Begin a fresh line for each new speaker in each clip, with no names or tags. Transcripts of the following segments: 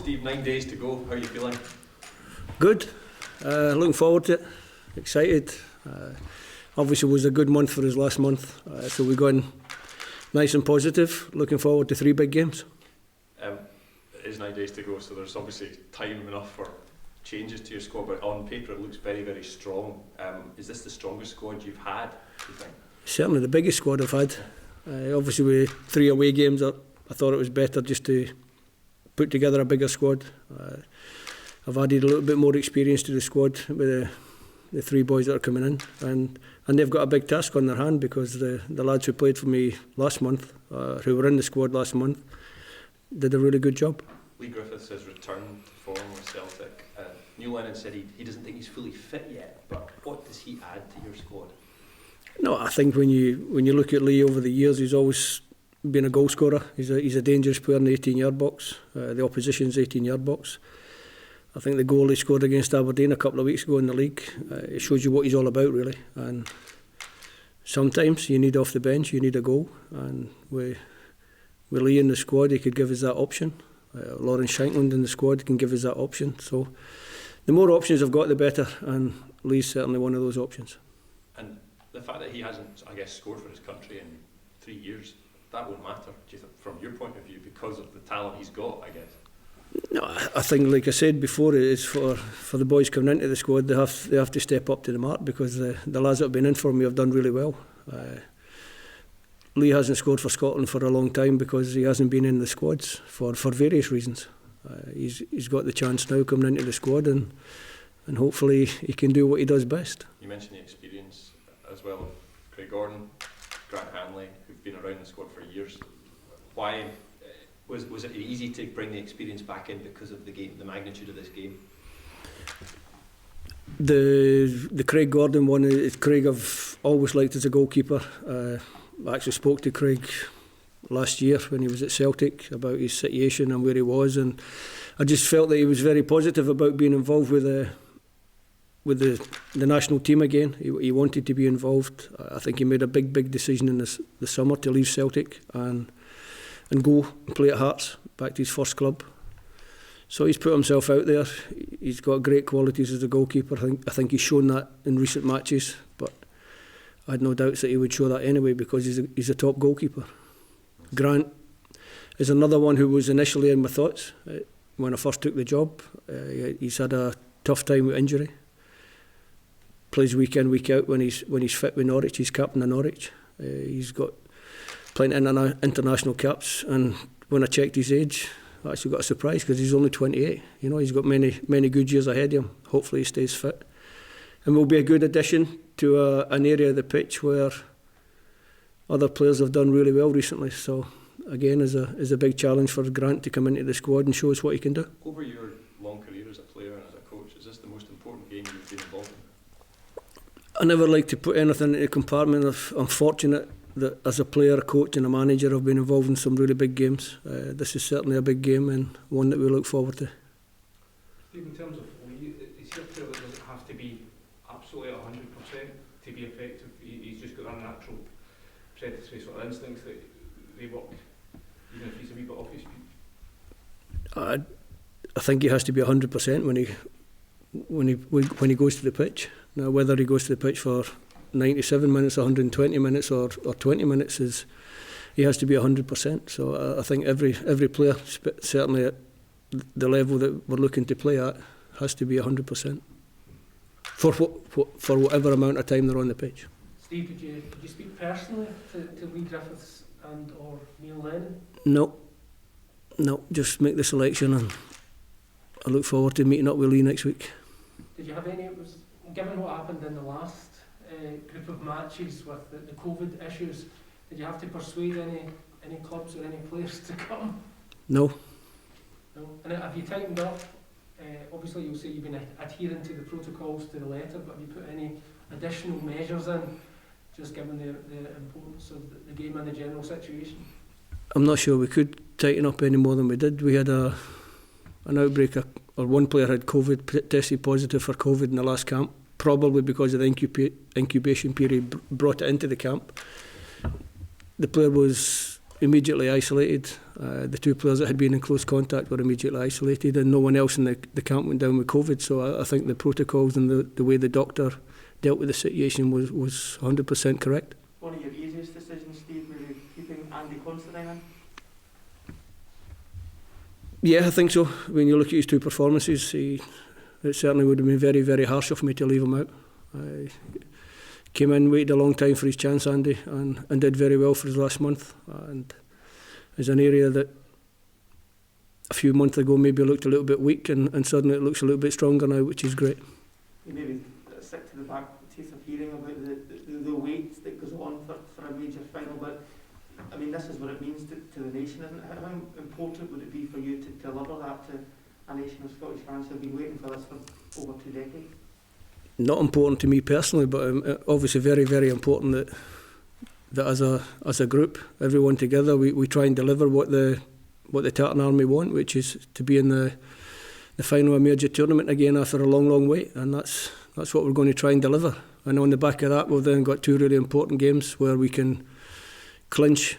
Steve, 9 days to go. How are you feeling?
Good. Looking forward to it. Excited. Obviously it was a good month for us last month, so we're going nice and positive. Looking forward to 3 big games.
It is 9 days to go, so there's obviously time enough for changes to your squad, but on paper it looks very, very strong. Is this the strongest squad you've had, do you think?
Certainly the biggest squad I've had. Obviously with 3 away games, I thought it was better just to put together a bigger squad. I've added a little bit more experience to the squad with the 3 boys that are coming in, and they've got a big task on their hand because the lads who played for me last month, who were in the squad last month, did a really good job.
Lee Griffiths has returned to form with Celtic. Neil Lennon said he doesn't think he's fully fit yet, but what does he add to your squad?
No, I think when you look at Lee over the years, he's always been a goal scorer. He's a dangerous player in the 18-yard box, the opposition's 18-yard box. I think the goal he scored against Aberdeen a couple of weeks ago in the league, it shows you what he's all about, really. And sometimes you need off the bench, you need a goal, and with Lee in the squad, he could give us that option. Lawrence Shankland in the squad can give us that option. So the more options I've got, the better, and Lee's certainly one of those options.
And the fact that he hasn't, I guess, scored for his country in 3 years, that won't matter, do you think, from your point of view, because of the talent he's got, I guess?
No, I think, like I said before, it is for the boys coming into the squad. They have to step up to the mark because the lads that have been in for me have done really well. Lee hasn't scored for Scotland for a long time because he hasn't been in the squads for various reasons. He's got the chance now coming into the squad, and hopefully he can do what he does best.
You mentioned the experience as well of Craig Gordon, Grant Hanley, who've been around the squad for years. Why was it easy to bring the experience back in because of the game, the magnitude of this game?
The Craig Gordon one is Craig I've always liked as a goalkeeper. I actually spoke to Craig last year when he was at Celtic about his situation and where he was, and I just felt that he was very positive about being involved with the national team again. He wanted to be involved. I think he made a big decision in the summer to leave Celtic and go and play at Hearts, back to his first club. So he's put himself out there. He's got great qualities as a goalkeeper. I think he's shown that in recent matches, but I had no doubts that he would show that anyway because he's a top goalkeeper. Grant is another one who was initially in my thoughts when I first took the job. He's had a tough time with injury. Plays week in, week out when he's fit with Norwich. He's captain of Norwich. He's got plenty of international caps, and when I checked his age, I actually got a surprise because he's only 28. You know, he's got many good years ahead of him. Hopefully he stays fit, and will be a good addition to an area of the pitch where other players have done really well recently. So again, is a big challenge for Grant to come into the squad and show us what he can do.
Over your long career as a player and as a coach, is this the most important game you've been involved in?
I never like to put anything in the compartment of I'm fortunate that as a player, a coach and a manager I've been involved in some really big games. This is certainly a big game and one that we look forward to.
Steve, in terms of Lee, is he a player that doesn't have to be absolutely 100% to be effective? He's just got that natural predatory sort of instincts that they work even if he's a wee bit off his feet?
I think he has to be 100% when he goes to the pitch. Now, whether he goes to the pitch for 97 minutes, 120 minutes, or 20 minutes, he has to be 100%. So I think every player, certainly at the level that we're looking to play at, has to be 100% for whatever amount of time they're on the pitch.
Steve, did you speak personally to Lee Griffiths and or Neil Lennon? No, just make the selection, and I look forward to meeting up with Lee next week.
Did you have any, given what happened in the last group of matches with the COVID issues, did you have to persuade any clubs or any players to come?
No.
And have you tightened up? Obviously you'll say you've been adhering to the protocols to the letter, but have you put any additional measures in, just given the importance of the game and the general situation?
I'm not sure we could tighten up any more than we did. We had an outbreak, or one player had COVID, tested positive for COVID in the last camp, probably because of the incubation period brought it into the camp. The player was immediately isolated. The two players that had been in close contact were immediately isolated, and no one else in the camp went down with COVID. So I think the protocols and the way the doctor dealt with the situation was 100% correct.
One of your easiest decisions, Steve, maybe keeping Andy Considine in?
Yeah, I think so. When you look at his two performances, it certainly would have been very, very harsh of me to leave him out. I came in, waited a long time for his chance, Andy, and did very well for his last month. And it's an area that a few months ago maybe looked a little bit weak, and suddenly it looks a little bit stronger now, which is great.
You maybe sick to the back teeth of hearing about the weight that goes on for a major final, but I mean, this is what it means to the nation, isn't it? How important would it be for you to deliver that to a nation of Scottish fans who have been waiting for this for over 2 decades? Not important to me personally, but obviously very, very important that as a group, everyone together, we try and deliver what the Tartan Army want, which is to be in the final of a major tournament again after a long, long wait, and that's what we're going to try and deliver. And on the back of that, we've then got 2 really important games where we can clinch,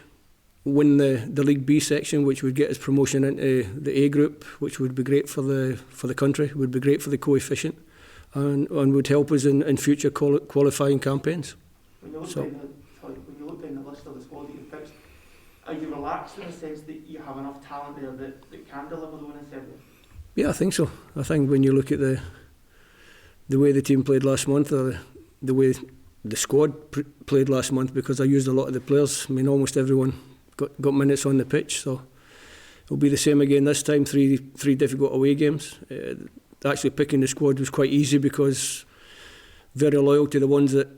win the League B section, which would get us promotion into the A group, which would be great for the country, would be great for the coefficient, and would help us in future qualifying campaigns. When you look down the list of the squad that you've picked, are you relaxed in the sense that you have enough talent there that can deliver the win in Serbia? Yeah, I think so. I think when you look at the way the team played last month, or the way the squad played last month, because I used a lot of the players. I mean, almost everyone got minutes on the pitch, so it'll be the same again this time. Three difficult away games. Actually picking the squad was quite easy because very loyal to the ones that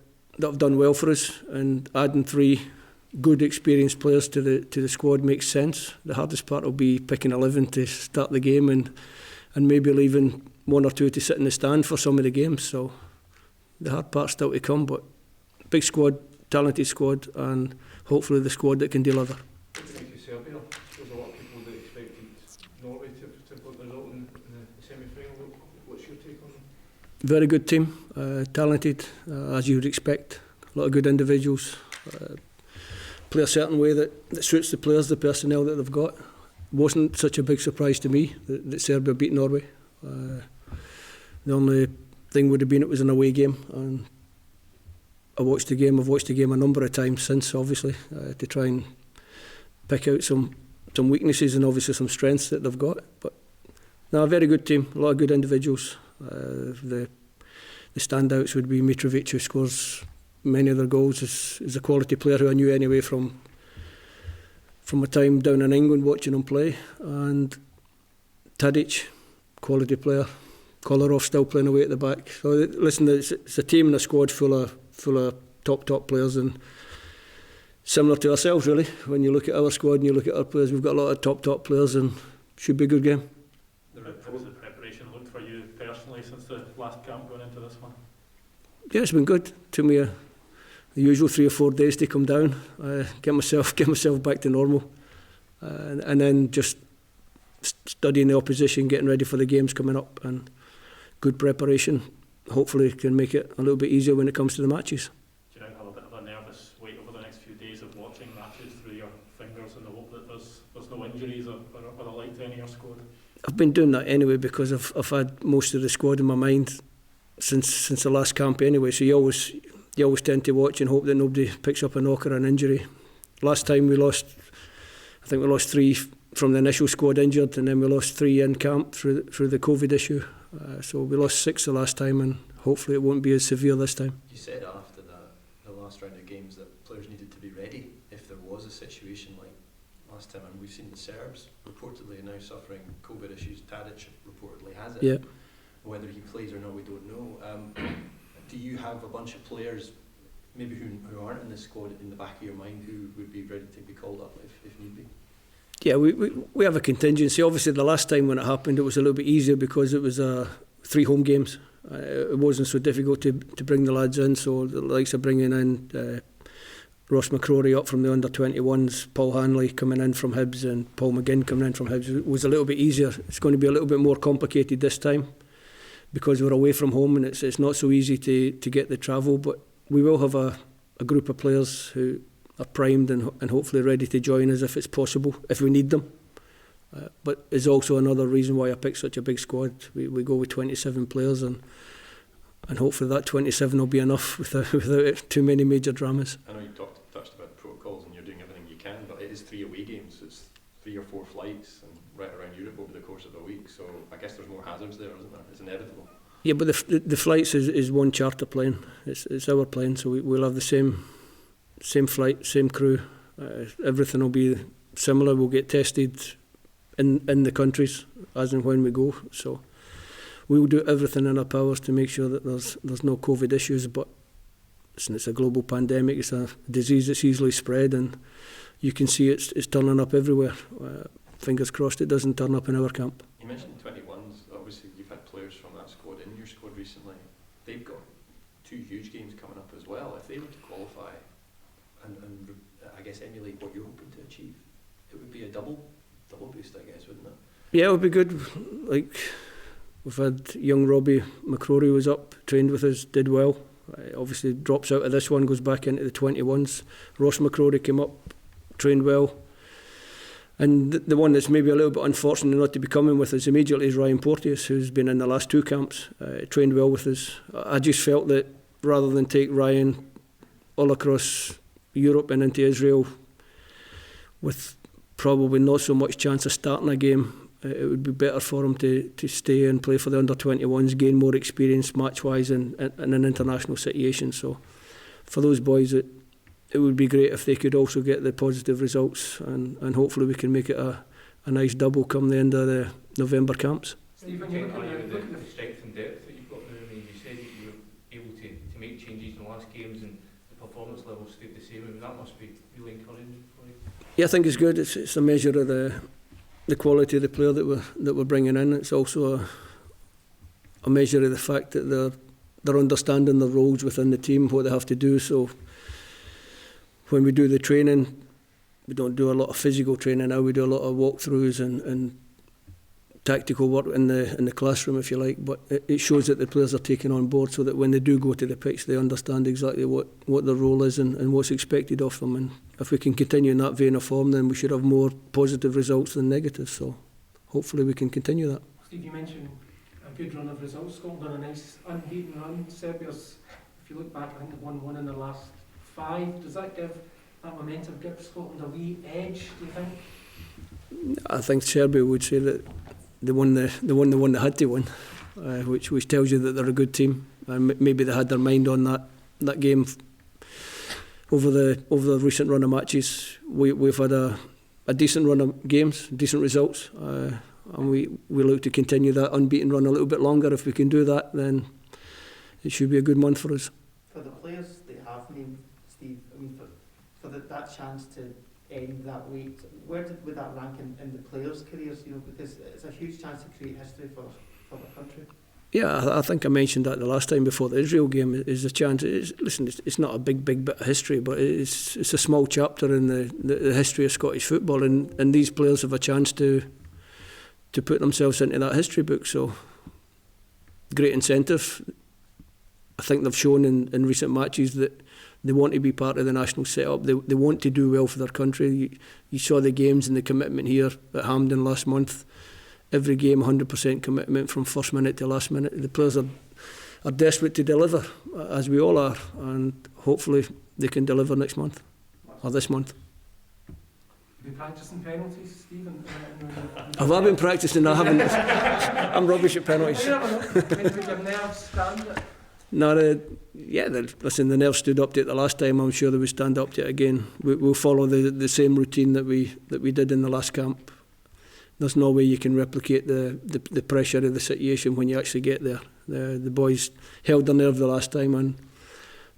have done well for us, and adding 3 good experienced players to the squad makes sense. The hardest part will be picking 11 to start the game, and maybe leaving 1 or 2 to sit in the stand for some of the games. So the hard part's still to come, but big squad, talented squad, and hopefully the squad that can deliver.
Thank you, Serbia. There's a lot of people that expected Norway to put the result in the semi-final. What's your take on them?
Very good team, talented, as you would expect. A lot of good individuals. Play a certain way that suits the players, the personnel that they've got. Wasn't such a big surprise to me that Serbia beat Norway. The only thing would have been it was an away game, and I've watched the game a number of times since, obviously, to try and pick out some weaknesses and obviously some strengths that they've got. But no, a very good team, a lot of good individuals. The standouts would be Mitrovic, who scores many of their goals. Is a quality player who I knew anyway from my time down in England watching him play, and Tadic, quality player. Kolarov still playing away at the back. So listen, it's a team and a squad full of top players, and similar to ourselves really. When you look at our squad and you look at our players, we've got a lot of top players, and should be a good game.
How's the preparation looked for you personally since the last camp going into this one?
Yeah, it's been good. Took me the usual 3 or 4 days to come down, get myself back to normal, and then just studying the opposition, getting ready for the games coming up, and good preparation. Hopefully can make it a little bit easier when it comes to the matches.
Do you now have a bit of a nervous wait over the next few days of watching matches through your fingers in the hope that there's no injuries or the like to any of your squad?
I've been doing that anyway because I've had most of the squad in my mind since the last camp anyway. So you always tend to watch and hope that nobody picks up a knock or an injury. Last time we lost 3 from the initial squad injured, and then we lost 3 in camp through the COVID issue. So we lost 6 the last time, and hopefully it won't be as severe this time.
You said after the last round of games that players needed to be ready if there was a situation like last time, and we've seen the Serbs reportedly now suffering COVID issues. Tadic reportedly has it.
Yeah.
Whether he plays or not, we don't know. Do you have a bunch of players maybe who aren't in the squad in the back of your mind who would be ready to be called up if need be?
Yeah, we have a contingency. Obviously, the last time when it happened, it was a little bit easier because it was 3 home games. It wasn't so difficult to bring the lads in. So the likes of bringing in Ross McCrory up from the under-21s, Paul Hanley coming in from Hibs, and Paul McGinn coming in from Hibs was a little bit easier. It's going to be a little bit more complicated this time because we're away from home, and it's not so easy to get the travel. But we will have a group of players who primed and hopefully ready to join us if it's possible, if we need them. But it's also another reason why I picked such a big squad. We go with 27 players and hopefully that 27 will be enough without too many major dramas.
I know you touched about protocols and you're doing everything you can, but it is 3 away games. It's 3 or 4 flights and right around Europe over the course of a week. So I guess there's more hazards there, isn't there? It's inevitable.
Yeah, but the flights is one charter plane. It's our plane, so we'll have the same flight, same crew. Everything will be similar. We'll get tested in the countries as and when we go. So we will do everything in our powers to make sure that there's no COVID issues. But listen, it's a global pandemic. It's a disease that's easily spread, and you can see it's turning up everywhere. Fingers crossed it doesn't turn up in our camp.
You mentioned 21s. Obviously, you've had players from that squad in your squad recently. They've got 2 huge games coming up as well. If they were to qualify and I guess emulate what you're hoping to achieve, it would be a double boost, I guess, wouldn't it?
Yeah, it would be good. Like, we've had young Robbie McCrory was up, trained with us, did well. Obviously drops out of this one, goes back into the 21s. Ross McCrory came up, trained well. And the one that's maybe a little bit unfortunate not to be coming with us immediately is Ryan Porteous, who's been in the last 2 camps, trained well with us. I just felt that rather than take Ryan all across Europe and into Israel with probably not so much chance of starting a game, it would be better for him to stay and play for the under-21s, gain more experience match-wise in an international situation. So for those boys, it would be great if they could also get the positive results, and hopefully we can make it a nice double come the end of the November camps.
Stephen, you look at the strength and depth that you've got now. I mean, you said that you were able to make changes in the last games and the performance level stayed the same. I mean, that must be really encouraging for you. Yeah,
I think it's good. It's a measure of the quality of the player that we're bringing in. It's also a measure of the fact that they're understanding their roles within the team, what they have to do. So when we do the training, we don't do a lot of physical training now. We do a lot of walkthroughs and tactical work in the classroom, if you like. But it shows that the players are taken on board, so that when they do go to the pitch, they understand exactly what their role is and what's expected of them. And if we can continue in that vein of form, then we should have more positive results than negative. So hopefully we can continue that.
Steve, you mentioned a good run of results. Scotland on a nice unbeaten run. Serbia's, if you look back, I think they've won 1 in the last 5. Does that give that momentum, give Scotland a wee edge, do you think?
I think Serbia would say that they won the one they had to win, which tells you that they're a good team. And maybe they had their mind on that game over the recent run of matches. We've had a decent run of games, decent results, and we look to continue that unbeaten run a little bit longer. If we can do that, then it should be a good month for us.
For the players they have named, Steve, I mean, for that chance to end that week, where would that rank in the players' careers? You know, because it's a huge chance to create history for the country. Yeah,
I think I mentioned that the last time before the Israel game. Is a chance. It's not a big bit of history, but it's a small chapter in the history of Scottish football, and these players have a chance to put themselves into that history book. So great incentive. I think they've shown in recent matches that they want to be part of the national setup. They want to do well for their country. You saw the games and the commitment here at Hampden last month. Every game, 100% commitment from first minute to last minute. The players are desperate to deliver, as we all are, and hopefully they can deliver next month, or this month.
Have you been practising penalties, Stephen?
Have I been practising? I haven't. I'm rubbish at penalties.
You never know. Would your nerves stand it?
No, listen, the nerves stood up to it the last time. I'm sure they would stand up to it again. We'll follow the same routine that we did in the last camp. There's no way you can replicate the pressure of the situation when you actually get there. The boys held their nerve the last time, and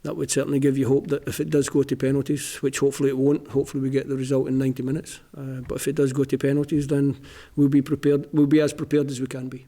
that would certainly give you hope that if it does go to penalties, which hopefully it won't, hopefully we get the result in 90 minutes. But if it does go to penalties, then we'll be prepared. We'll be as prepared as we can be.